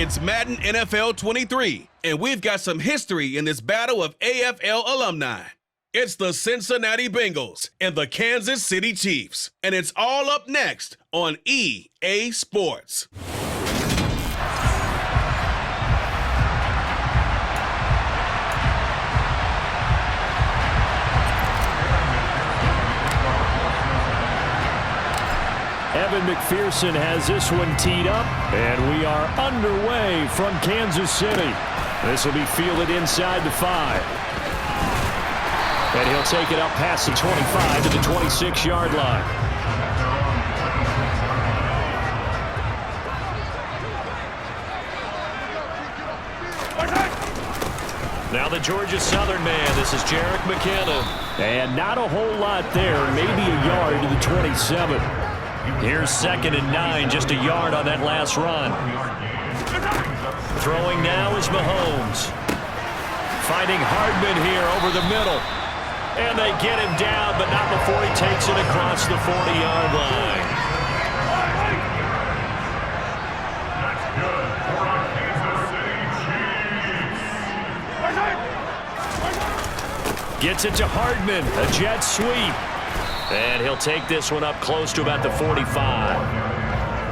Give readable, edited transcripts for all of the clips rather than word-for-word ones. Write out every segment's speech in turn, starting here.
It's Madden NFL 23, and we've got some history in this battle of AFL alumni. It's the Cincinnati Bengals and the Kansas City Chiefs, and it's all up next on EA Sports. Evan McPherson has this one teed up, and we are underway from Kansas City. This will be fielded inside the 5. And he'll take it up past the 25 to the 26-yard line. Now the Georgia Southern man, this is Jerick McKinnon. And not a whole lot there, maybe a yard to the 27. Here's 2nd and 9, just a yard on that last run. Throwing now is Mahomes. Finding Hardman here over the middle. And they get him down, but not before he takes it across the 40-yard line. Gets it to Hardman, a jet sweep. And he'll take this one up close to about the 45.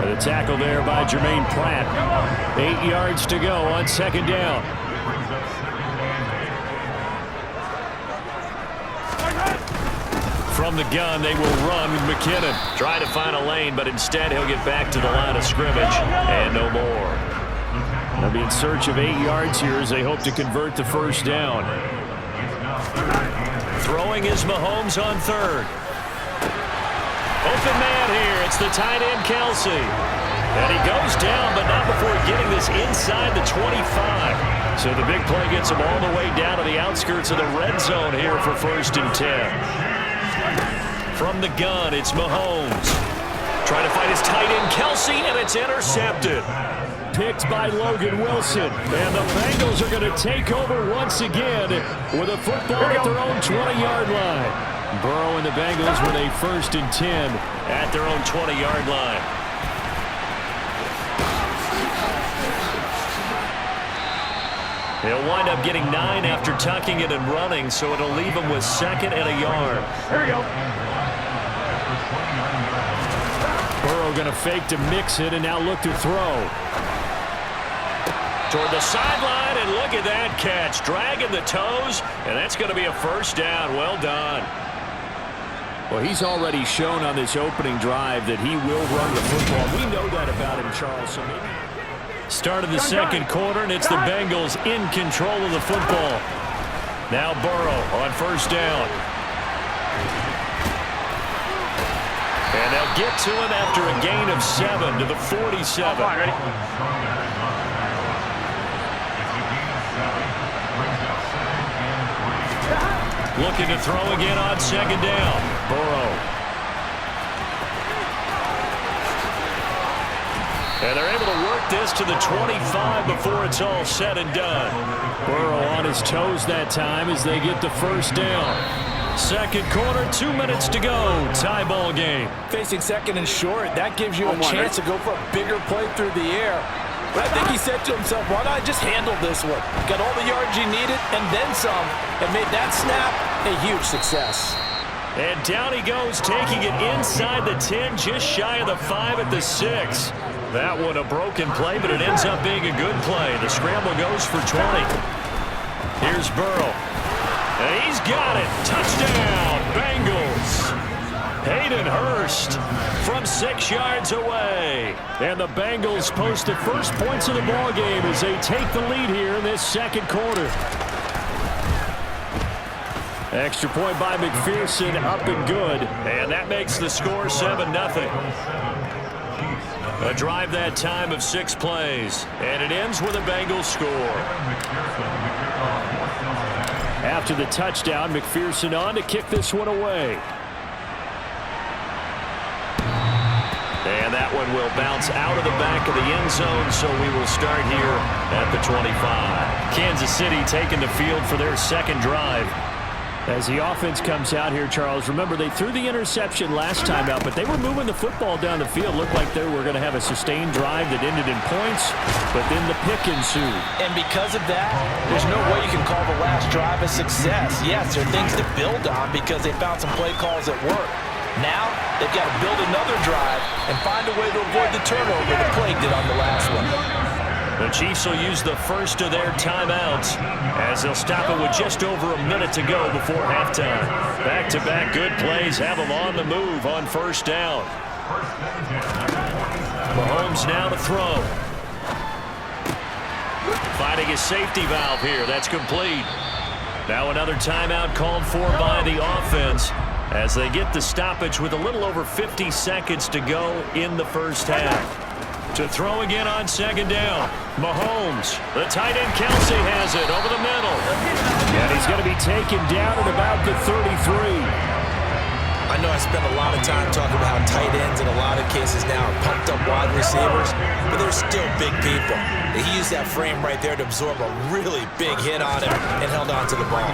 And the tackle there by Jermaine Pratt. 8 yards to go on 2nd down. From the gun, they will run with McKinnon. Try to find a lane, but instead he'll get back to the line of scrimmage. And no more. They'll be in search of 8 yards here as they hope to convert the first down. Throwing is Mahomes on 3rd. Open man here. It's the tight end, Kelsey. And he goes down, but not before getting this inside the 25. So the big play gets him all the way down to the outskirts of the red zone here for 1st and 10. From the gun, it's Mahomes. Trying to find his tight end, Kelsey, and it's intercepted. Picked by Logan Wilson. And the Bengals are going to take over once again with a football at their own 20-yard line. Burrow and the Bengals with a 1st and 10 at their own 20-yard line. They'll wind up getting 9 after tucking it and running, so it'll leave them with 2nd and a yard. Here we go. Burrow going to fake to mix it and now look to throw. Toward the sideline, and look at that catch. Dragging the toes, and that's going to be a 1st down. Well done. Well, he's already shown on this opening drive that he will run the football. We know that about him, Charles. So maybe... Start of the 2nd quarter, and it's the Bengals in control of the football. Now Burrow on 1st down. And they'll get to him after a gain of 7 to the 47. Ready? Looking to throw again on 2nd down. Burrow. And they're able to work this to the 25 before it's all said and done. Burrow on his toes that time as they get the 1st down. 2nd quarter, 2 minutes to go. Tie ball game. Facing 2nd and short, that gives you a chance to go for a bigger play through the air. But I think he said to himself, why not just handle this one? Got all the yards you needed and then some, and made that snap a huge success. And down he goes, taking it inside the 10, just shy of the 5 at the 6. That one a broken play, but it ends up being a good play. The scramble goes for 20. Here's Burrow. And he's got it. Touchdown, Bengals. Hayden Hurst from 6 yards away. And the Bengals post the first points of the ballgame as they take the lead here in this 2nd quarter. Extra point by McPherson, up and good. And that makes the score 7-0. A drive that time of 6 plays. And it ends with a Bengals score. After the touchdown, McPherson on to kick this one away. And that one will bounce out of the back of the end zone, so we will start here at the 25. Kansas City taking the field for their 2nd drive. As the offense comes out here, Charles, remember they threw the interception last time out, but they were moving the football down the field. Looked like they were going to have a sustained drive that ended in points, but then the pick ensued. And because of that, there's no way you can call the last drive a success. Yes, there are things to build on because they found some play calls that work. Now, they've got to build another drive and find a way to avoid the turnover that plagued it on the last one. The Chiefs will use the first of their timeouts as they'll stop it with just over a minute to go before halftime. Back-to-back good plays have them on the move on first down. Mahomes now to throw. Finding his safety valve here. That's complete. Now another timeout called for by the offense as they get the stoppage with a little over 50 seconds to go in the first half. To throw again on second down. Mahomes. The tight end Kelsey has it over the middle. And he's going to be taken down at about the 33. I know I spent a lot of time talking about how tight ends in a lot of cases now are pumped up wide receivers, but they're still big people. He used that frame right there to absorb a really big hit on him and held on to the ball.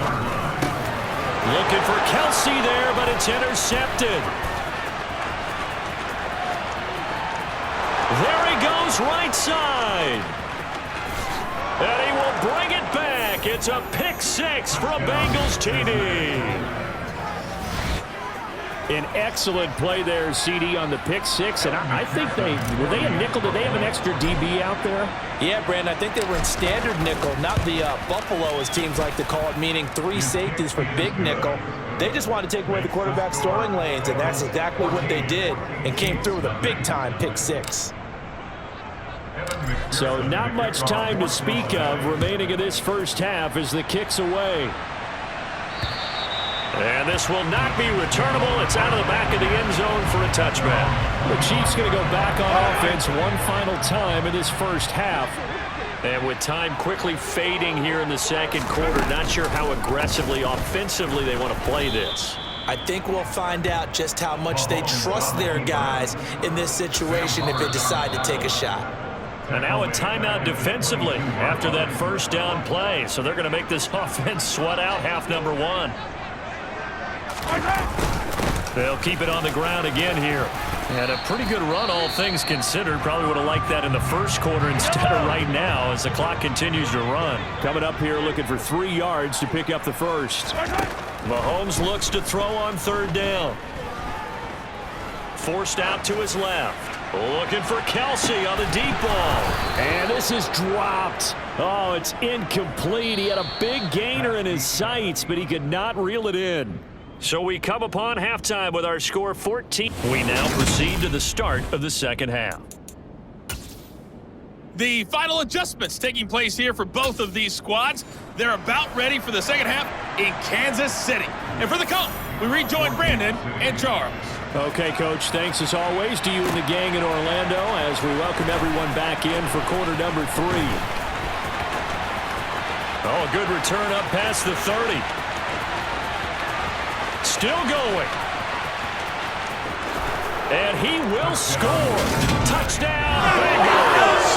Looking for Kelsey there, but it's intercepted. There he goes, right side. And he will bring it back. It's a pick six for a Bengals TD. An excellent play there, CD, on the pick six. And I think were they a nickel? Did they have an extra DB out there? Yeah, Brandon, I think they were in standard nickel, not the Buffalo, as teams like to call it, meaning three safeties for big nickel. They just wanted to take away the quarterback's throwing lanes, and that's exactly what they did, and came through with a big-time pick six. So not much time to speak of remaining in this first half as the kick's away. And this will not be returnable. It's out of the back of the end zone for a touchback. The Chiefs going to go back on offense one final time in this first half. And with time quickly fading here in the second quarter, not sure how aggressively, offensively they want to play this. I think we'll find out just how much they trust their guys in this situation if they decide to take a shot. And now a timeout defensively after that first down play. So they're going to make this offense sweat out half number one. They'll keep it on the ground again here. And a pretty good run, all things considered. Probably would have liked that in the first quarter instead of right now as the clock continues to run. Coming up here looking for 3 yards to pick up the first. Mahomes looks to throw on third down. Forced out to his left. Looking for Kelsey on the deep ball. And this is dropped. Oh, it's incomplete. He had a big gainer in his sights, but he could not reel it in. So we come upon halftime with our score 14. We now proceed to the start of the second half. The final adjustments taking place here for both of these squads. They're about ready for the second half in Kansas City. And for the call, we rejoin Brandon and Charles. Okay, Coach, thanks as always to you and the gang in Orlando as we welcome everyone back in for quarter number 3. Oh, a good return up past the 30. Still going. And he will score. Touchdown, Bengals.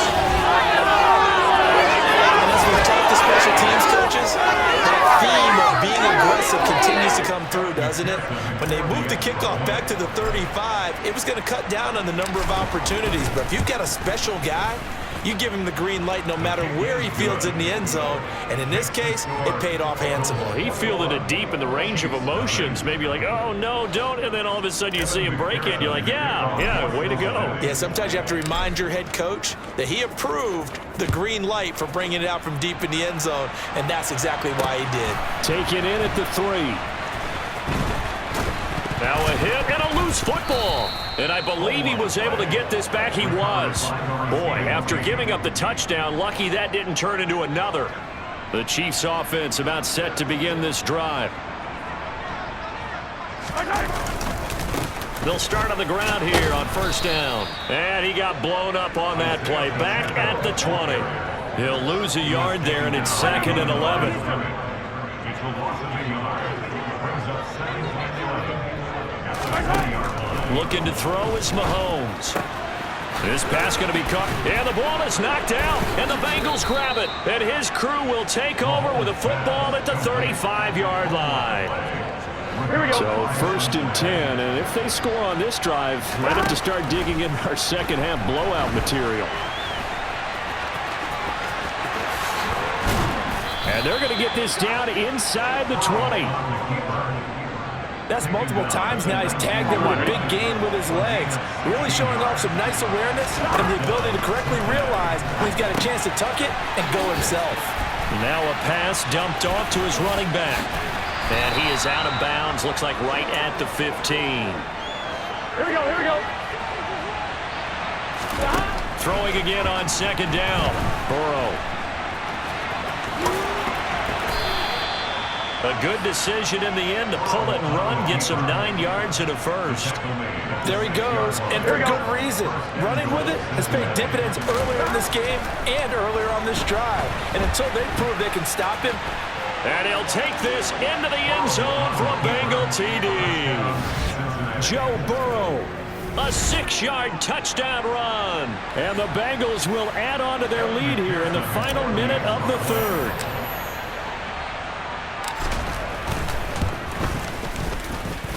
And as we've talked to special teams coaches, that theme of being aggressive continues to come through, doesn't it? When they moved the kickoff back to the 35, it was going to cut down on the number of opportunities. But if you've got a special guy, you give him the green light no matter where he fields in the end zone. And in this case, it paid off handsomely. He fielded it deep in the range of emotions. Maybe like, oh, no, don't. And then all of a sudden you see him break it. You're like, yeah, way to go. Yeah, sometimes you have to remind your head coach that he approved the green light for bringing it out from deep in the end zone. And that's exactly why he did. Taken in at the 3. Now a hit and a loose football. And I believe he was able to get this back. He was. Boy, after giving up the touchdown, lucky that didn't turn into another. The Chiefs offense about set to begin this drive. They'll start on the ground here on first down. And he got blown up on that play. Back at the 20. He'll lose a yard there, and it's 2nd and 11. Looking to throw is Mahomes. This pass going to be caught, and the ball is knocked out, and the Bengals grab it, and his crew will take over with a football at the 35-yard line. Here we go. So 1st and 10, and if they score on this drive, might have to start digging in our second-half blowout material. And they're going to get this down inside the 20. That's multiple times now. He's tagged him with a big gain with his legs. Really showing off some nice awareness and the ability to correctly realize when he's got a chance to tuck it and go himself. Now a pass dumped off to his running back. And he is out of bounds. Looks like right at the 15. Here we go, here we go. Throwing again on 2nd down. Burrow. A good decision in the end to pull it and run. Gets him 9 yards and a first. There he goes, and for good reason. Running with it has paid dividends earlier in this game and earlier on this drive. And until they prove they can stop him. And he'll take this into the end zone for a Bengal TD. Joe Burrow. A 6-yard touchdown run. And the Bengals will add on to their lead here in the final minute of the 3rd.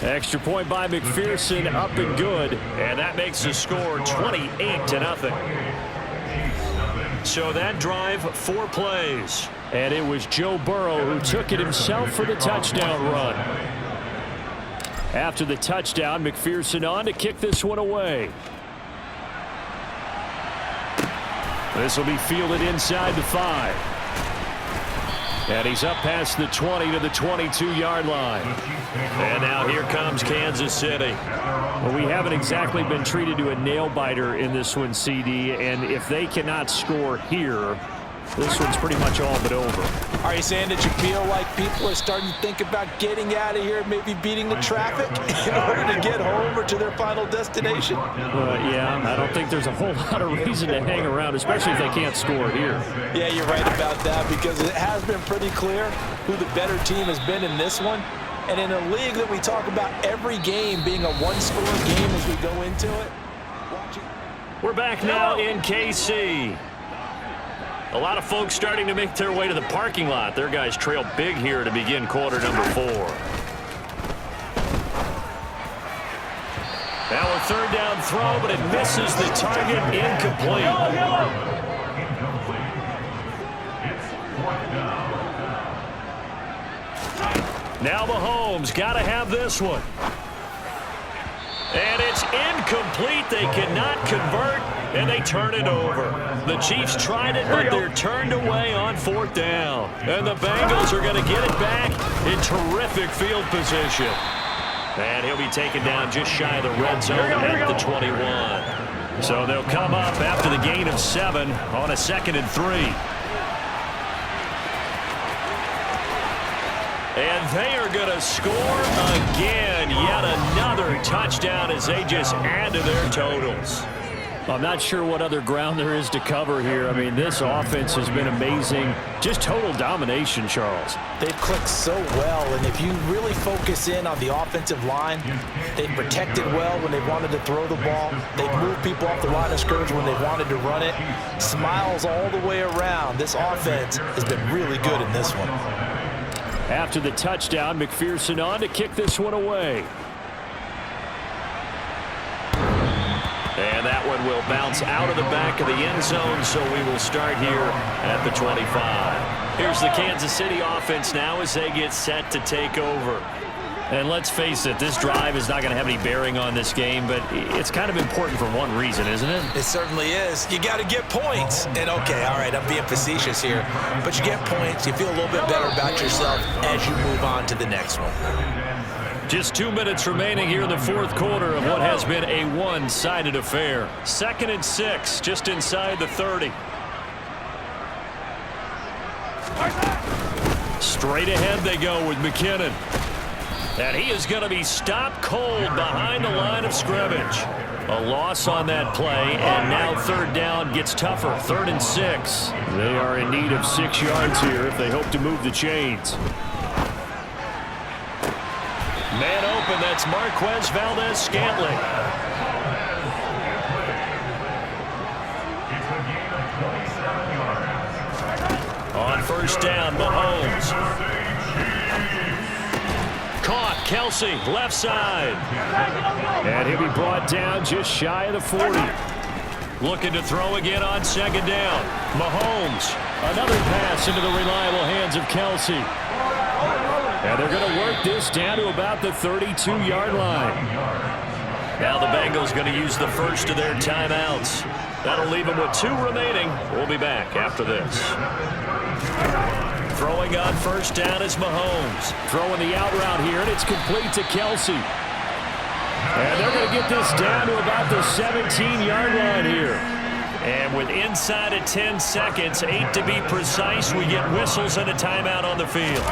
Extra point by McPherson, up and good. And that makes the score 28-0. So that drive, 4 plays. And it was Joe Burrow who took it himself for the touchdown run. After the touchdown, McPherson on to kick this one away. This will be fielded inside the 5. And he's up past the 20 to the 22-yard line. And now here comes Kansas City. Well, we haven't exactly been treated to a nail-biter in this one, CD. And if they cannot score here, this one's pretty much all but over. Are you saying that you feel like people are starting to think about getting out of here, maybe beating the traffic in order to get home or to their final destination? Yeah, I don't think there's a whole lot of reason to hang around, especially if they can't score here. Yeah, you're right about that, because it has been pretty clear who the better team has been in this one. And in a league that we talk about every game being a one-score game as we go into it. We're back now in KC. A lot of folks starting to make their way to the parking lot. Their guys trail big here to begin quarter number 4. Now a 3rd down throw, but it misses the target, incomplete. Now Mahomes got to have this one. And it's incomplete. They cannot convert, and they turn it over. The Chiefs tried it, but they're turned away on 4th down. And the Bengals are going to get it back in terrific field position. And he'll be taken down just shy of the red zone at the 21. So they'll come up after the gain of 7 on a 2nd and 3. And they are going to score again. Yet another touchdown as they just add to their totals. I'm not sure what other ground there is to cover here. I mean, this offense has been amazing. Just total domination, Charles. They've clicked so well, and if you really focus in on the offensive line, they've protected well when they wanted to throw the ball. They've moved people off the line of scrimmage when they wanted to run it. Smiles all the way around. This offense has been really good in this one. After the touchdown, McPherson on to kick this one away. And that one will bounce out of the back of the end zone, so we will start here at the 25. Here's the Kansas City offense now as they get set to take over. And let's face it, this drive is not going to have any bearing on this game, but it's kind of important for one reason, isn't it? It certainly is. You got to get points. And, okay, all right, I'm being facetious here, but you get points, you feel a little bit better about yourself as you move on to the next one. Just 2 minutes remaining here in the 4th quarter of what has been a one-sided affair. 2nd and 6, just inside the 30. Straight ahead they go with McKinnon. And he is going to be stopped cold behind the line of scrimmage. A loss on that play, and now 3rd down gets tougher. 3rd and 6. They are in need of 6 yards here if they hope to move the chains. Man open, that's Marquez Valdez-Scantling. first down, Mahomes. Caught, Kelsey, left side. And he'll be brought down just shy of the 40. Looking to throw again on second down. Mahomes, another pass into the reliable hands of Kelsey. And they're going to work this down to about the 32-yard line. Now the Bengals going to use the first of their timeouts. That'll leave them with 2 remaining. We'll be back after this. Throwing on first down is Mahomes. Throwing the out route here, and it's complete to Kelsey. And they're going to get this down to about the 17-yard line here. And with inside of 10 seconds, 8 to be precise, we get whistles and a timeout on the field.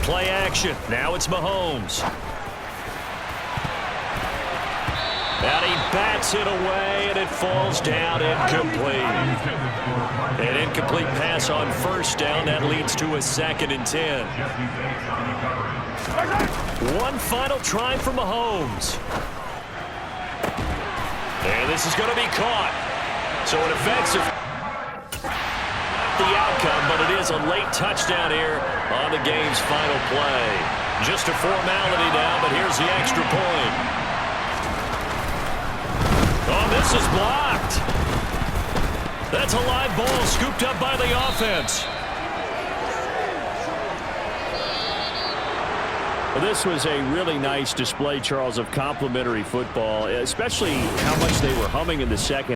Play action. Now it's Mahomes. And he bats it away, and it falls down incomplete. An incomplete pass on first down. That leads to a 2nd and 10. One final try for Mahomes. And this is going to be caught. So an offensive. The outcome, but it is a late touchdown here on the game's final play. Just a formality now, but here's the extra point. Oh, this is blocked. That's a live ball scooped up by the offense. Well, this was a really nice display, Charles, of complimentary football, especially how much they were humming in the second.